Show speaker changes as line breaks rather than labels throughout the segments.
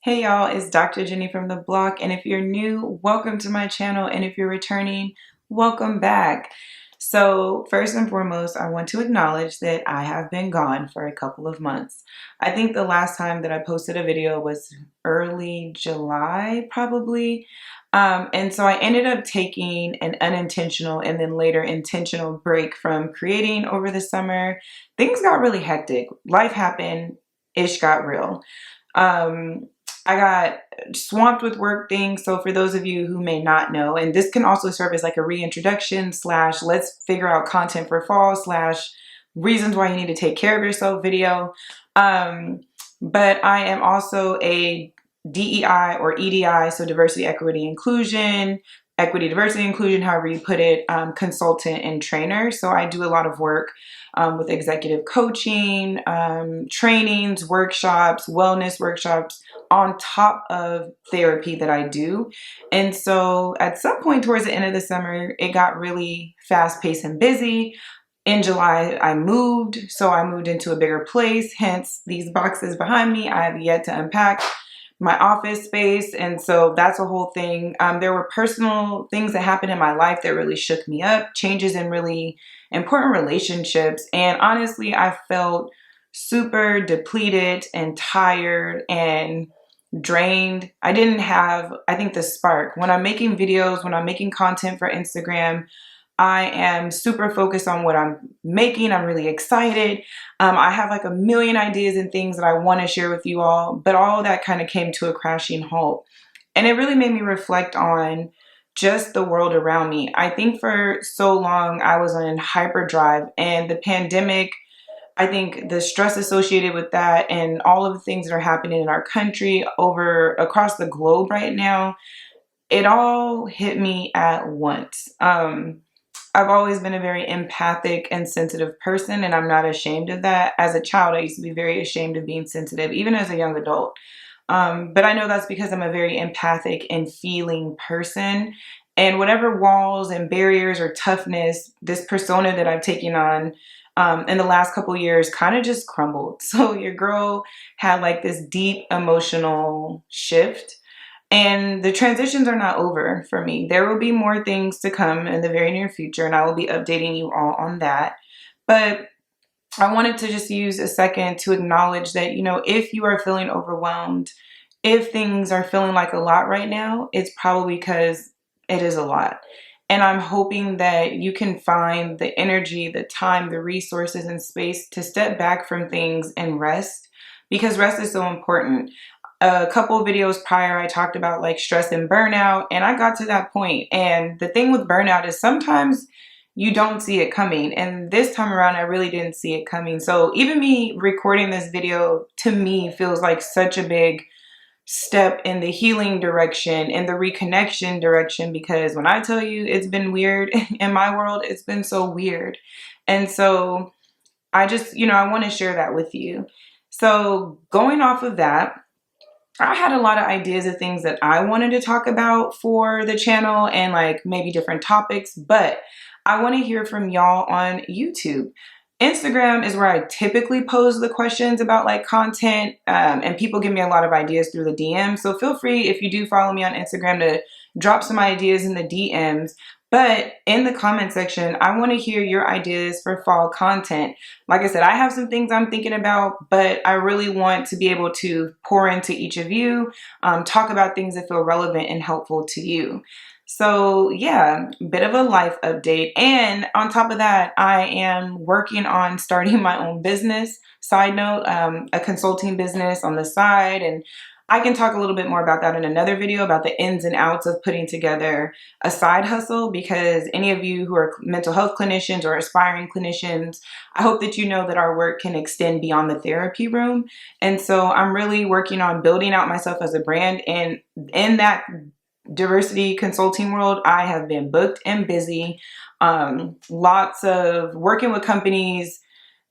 Hey y'all, it's Dr. Jenny from the block, and if you're new, welcome to my channel, and if you're returning, welcome back. So first and foremost, I want to acknowledge that I have been gone for a couple of months. I think the last time that I posted a video was early July, probably. And so I ended up taking an unintentional and then later intentional break from creating over the summer. Things got really hectic. Life happened, ish got real. Um, I got swamped with work things. So for those of you who may not know, and this can also serve as like a reintroduction slash let's figure out content for fall slash reasons why you need to take care of yourself video. But I am also a DEI or EDI, so diversity, diversity, inclusion, however you put it, consultant and trainer. So I do a lot of work with executive coaching, trainings, workshops, wellness workshops on top of therapy that I do. And so at some point towards the end of the summer, it got really fast paced and busy. In July, I moved. So I moved into a bigger place, hence these boxes behind me. I have yet to unpack my office space. And so that's a whole thing. There were personal things that happened in my life that really shook me up, changes in really important relationships. And honestly, I felt super depleted and tired and drained. I didn't have, I think, the spark. When I'm making videos, when I'm making content for Instagram, I am super focused on what I'm making. I'm really excited. I have like a million ideas and things that I want to share with you all, but all of that kind of came to a crashing halt. And it really made me reflect on just the world around me. I think for so long I was on hyperdrive, and the pandemic, I think the stress associated with that and all of the things that are happening in our country across the globe right now, it all hit me at once. I've always been a very empathic and sensitive person, and I'm not ashamed of that. As a child, I used to be very ashamed of being sensitive, even as a young adult. But I know that's because I'm a very empathic and feeling person. And whatever walls and barriers or toughness, this persona that I've taken on in the last couple years kind of just crumbled. So your girl had like this deep emotional shift. And the transitions are not over for me. There will be more things to come in the very near future, and I will be updating you all on that. But I wanted to just use a second to acknowledge that, if you are feeling overwhelmed, if things are feeling like a lot right now, it's probably because it is a lot. And I'm hoping that you can find the energy, the time, the resources, and space to step back from things and rest, because rest is so important. A couple of videos prior, I talked about like stress and burnout, and I got to that point. And the thing with burnout is sometimes you don't see it coming. And this time around, I really didn't see it coming. So even me recording this video to me feels like such a big step in the healing direction, in the reconnection direction, because when I tell you it's been weird in my world, it's been so weird. And so I just, I want to share that with you. So going off of that, I had a lot of ideas of things that I wanted to talk about for the channel and like maybe different topics, but I want to hear from y'all on YouTube. Instagram is where I typically pose the questions about like content, and people give me a lot of ideas through the DM. So feel free, if you do follow me on Instagram, to drop some ideas in the DMs. But in the comment section, I want to hear your ideas for fall content. Like I said, I have some things I'm thinking about, but I really want to be able to pour into each of you, talk about things that feel relevant and helpful to you. So yeah, bit of a life update. And on top of that, I am working on starting my own business. Side note, a consulting business on the side. And I can talk a little bit more about that in another video, about the ins and outs of putting together a side hustle, because any of you who are mental health clinicians or aspiring clinicians, I hope that you know that our work can extend beyond the therapy room. And so I'm really working on building out myself as a brand. And in that diversity consulting world, I have been booked and busy. Lots of working with companies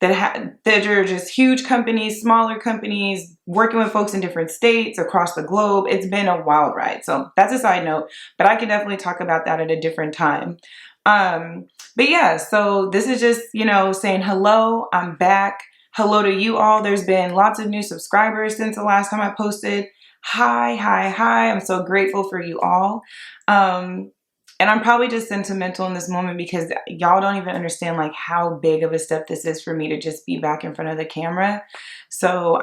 that are just huge companies, smaller companies, working with folks in different states across the globe. It's been a wild ride. So that's a side note, but I can definitely talk about that at a different time. But yeah, so this is just, saying hello. I'm back. Hello to you all. There's been lots of new subscribers since the last time I posted. high, high, high. I'm so grateful for you all. And I'm probably just sentimental in this moment because y'all don't even understand like how big of a step this is for me to just be back in front of the camera. So,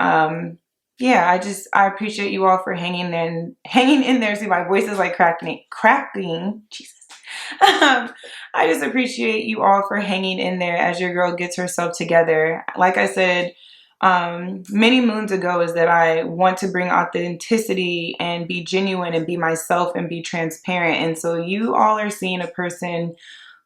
yeah, I appreciate you all for hanging in there. See, my voice is like cracking. Jesus. I just appreciate you all for hanging in there as your girl gets herself together. Like I said, many moons ago, is that I want to bring authenticity and be genuine and be myself and be transparent. And so you all are seeing a person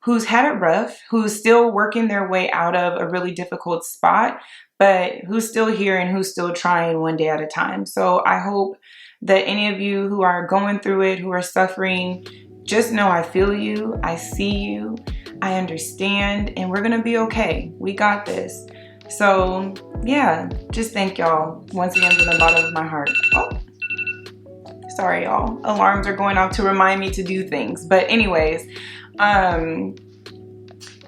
who's had it rough, who's still working their way out of a really difficult spot, but who's still here and who's still trying one day at a time. So I hope that any of you who are going through it, who are suffering, just know I feel you, I see you, I understand, and we're gonna be okay. We got this. So yeah, just thank y'all once again from the bottom of my heart. Oh, sorry y'all. Alarms are going off to remind me to do things. But anyways,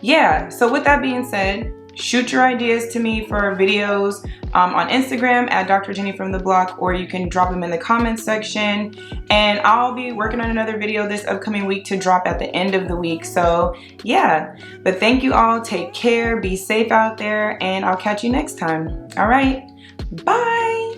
yeah, so with that being said, shoot your ideas to me for videos on Instagram at Dr. Jenny from the Block, or you can drop them in the comments section. And I'll be working on another video this upcoming week to drop at the end of the week. So yeah, but thank you all. Take care, be safe out there, and I'll catch you next time. All right, bye.